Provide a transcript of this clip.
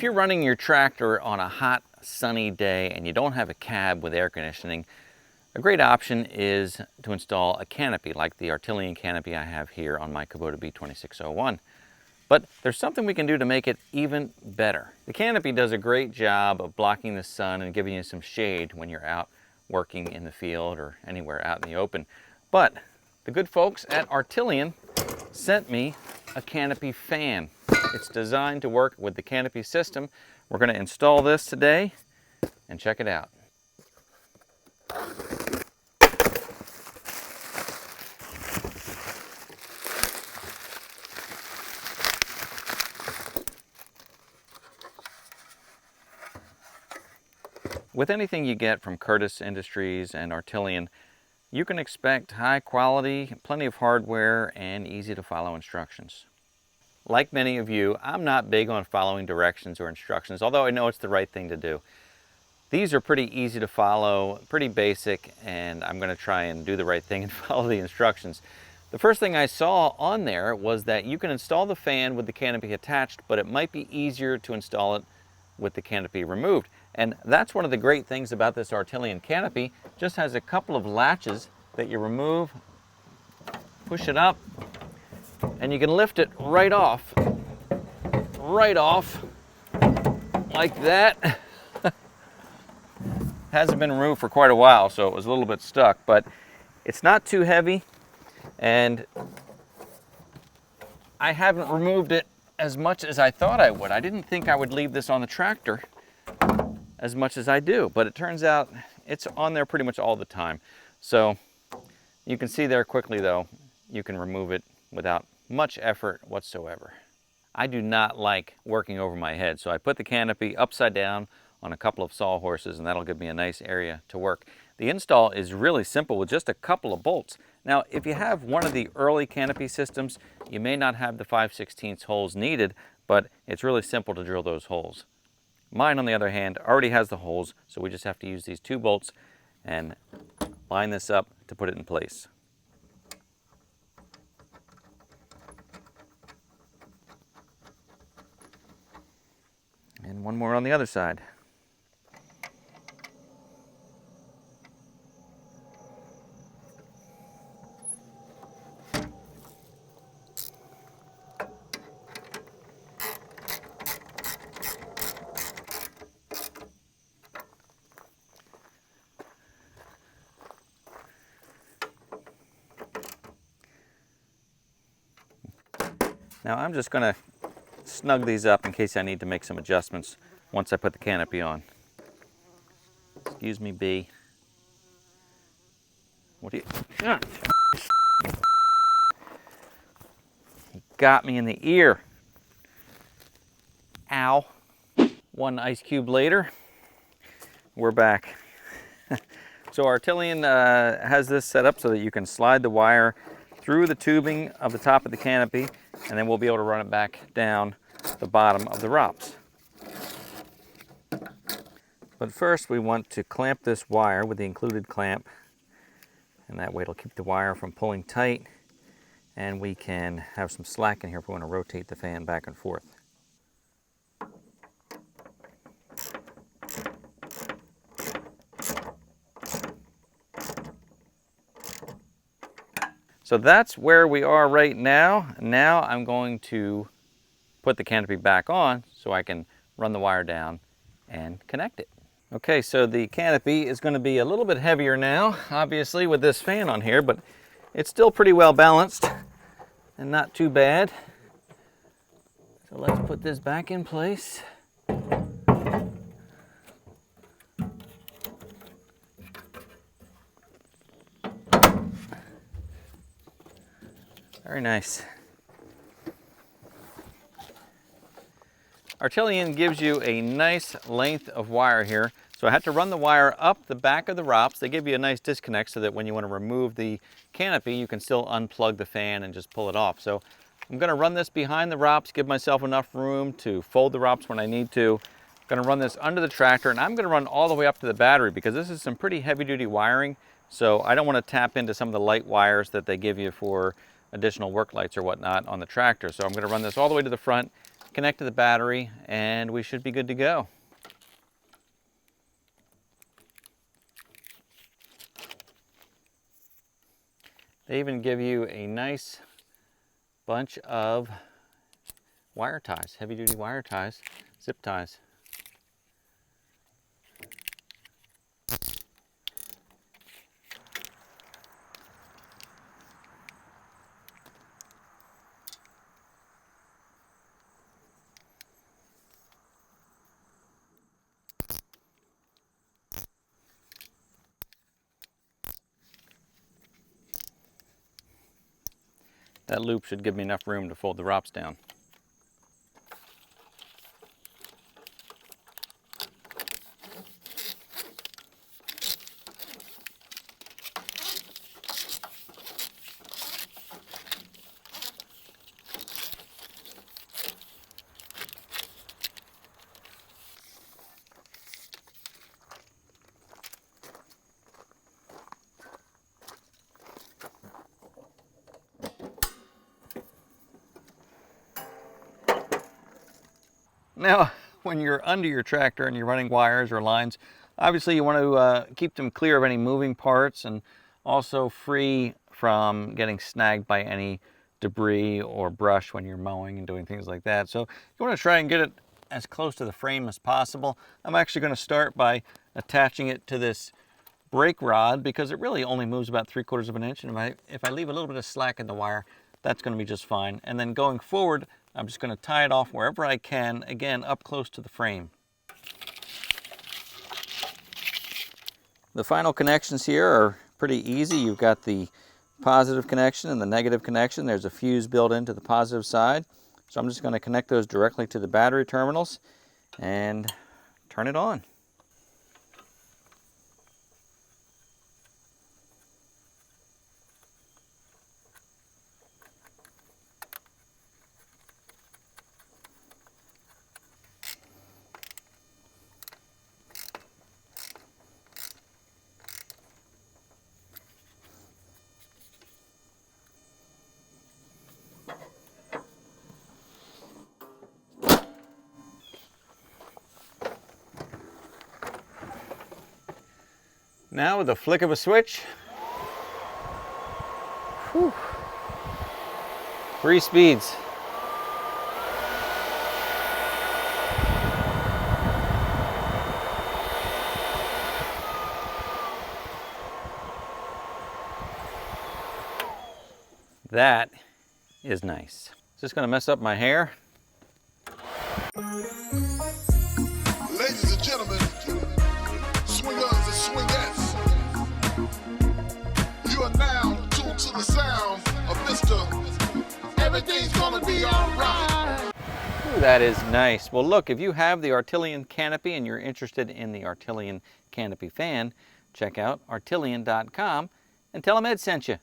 If you're running your tractor on a hot, sunny day and you don't have a cab with air conditioning, a great option is to install a canopy like the Artillian canopy I have here on my Kubota B2601. But there's something we can do to make it even better. The canopy does a great job of blocking the sun and giving you some shade when you're out working in the field or anywhere out in the open. But the good folks at Artillian sent me a canopy fan. It's designed to work with the canopy system. We're going to install this today and check it out. With anything you get from Curtis Industries and Artillian, you can expect high quality, plenty of hardware, and easy to follow instructions. Like many of you, I'm not big on following directions or instructions, although I know it's the right thing to do. These are pretty easy to follow, pretty basic, and I'm going to try and do the right thing and follow the instructions. The first thing I saw on there was that you can install the fan with the canopy attached, but it might be easier to install it with the canopy removed. And that's one of the great things about this Artillian canopy. It just has a couple of latches that you remove, push it up, and you can lift it right off like that. Hasn't been removed for quite a while, so it was a little bit stuck, but it's not too heavy, and I haven't removed it as much as I thought I would. I didn't think I would leave this on the tractor as much as I do, but it turns out it's on there pretty much all the time. So you can see there quickly though, you can remove it without much effort whatsoever. I do not like working over my head, so I put the canopy upside down on a couple of sawhorses, and that'll give me a nice area to work. The install is really simple with just a couple of bolts. Now, if you have one of the early canopy systems, you may not have the 5/16 holes needed, but it's really simple to drill those holes. Mine, on the other hand, already has the holes, so we just have to use these 2 bolts and line this up to put it in place. And one more on the other side. Now I'm just going to snug these up in case I need to make some adjustments once I put the canopy on. Excuse me, B. What do you... He got me in the ear. Ow. 1 ice cube later, we're back. So Artillian has this set up so that you can slide the wire through the tubing of the top of the canopy, and then we'll be able to run it back down the bottom of the ROPS. But first we want to clamp this wire with the included clamp, and that way it'll keep the wire from pulling tight, and we can have some slack in here if we want to rotate the fan back and forth. So that's where we are right now. Now I'm going to put the canopy back on so I can run the wire down and connect it. Okay, so the canopy is going to be a little bit heavier now, obviously, with this fan on here, but it's still pretty well balanced and not too bad. So let's put this back in place. Very nice. Artillian gives you a nice length of wire here. So I had to run the wire up the back of the ROPS. They give you a nice disconnect so that when you want to remove the canopy, you can still unplug the fan and just pull it off. So I'm going to run this behind the ROPS, give myself enough room to fold the ROPS when I need to. I'm going to run this under the tractor, and I'm going to run all the way up to the battery because this is some pretty heavy-duty wiring. So I don't want to tap into some of the light wires that they give you for additional work lights or whatnot on the tractor. So I'm going to run this all the way to the front, connect to the battery, and we should be good to go. They even give you a nice bunch of wire ties, heavy duty wire ties, zip ties. That loop should give me enough room to fold the ROPS down. Now, when you're under your tractor and you're running wires or lines, obviously you want to keep them clear of any moving parts and also free from getting snagged by any debris or brush when you're mowing and doing things like that. So you want to try and get it as close to the frame as possible. I'm actually going to start by attaching it to this brake rod because it really only moves about 3/4 of an inch, and if I leave a little bit of slack in the wire, that's going to be just fine. And then going forward, I'm just going to tie it off wherever I can, again, up close to the frame. The final connections here are pretty easy. You've got the positive connection and the negative connection. There's a fuse built into the positive side. So I'm just going to connect those directly to the battery terminals and turn it on. Now with the flick of a switch, whew, 3 speeds. That is nice. It's just going to mess up my hair. Ladies and gentlemen, swingers and swingettes, you are now tuned to the sound of Mr. Everything's Gonna Be Alright. That is nice. Well, look, if you have the Artillian Canopy and you're interested in the Artillian Canopy fan, check out artillian.com and tell them Ed sent you.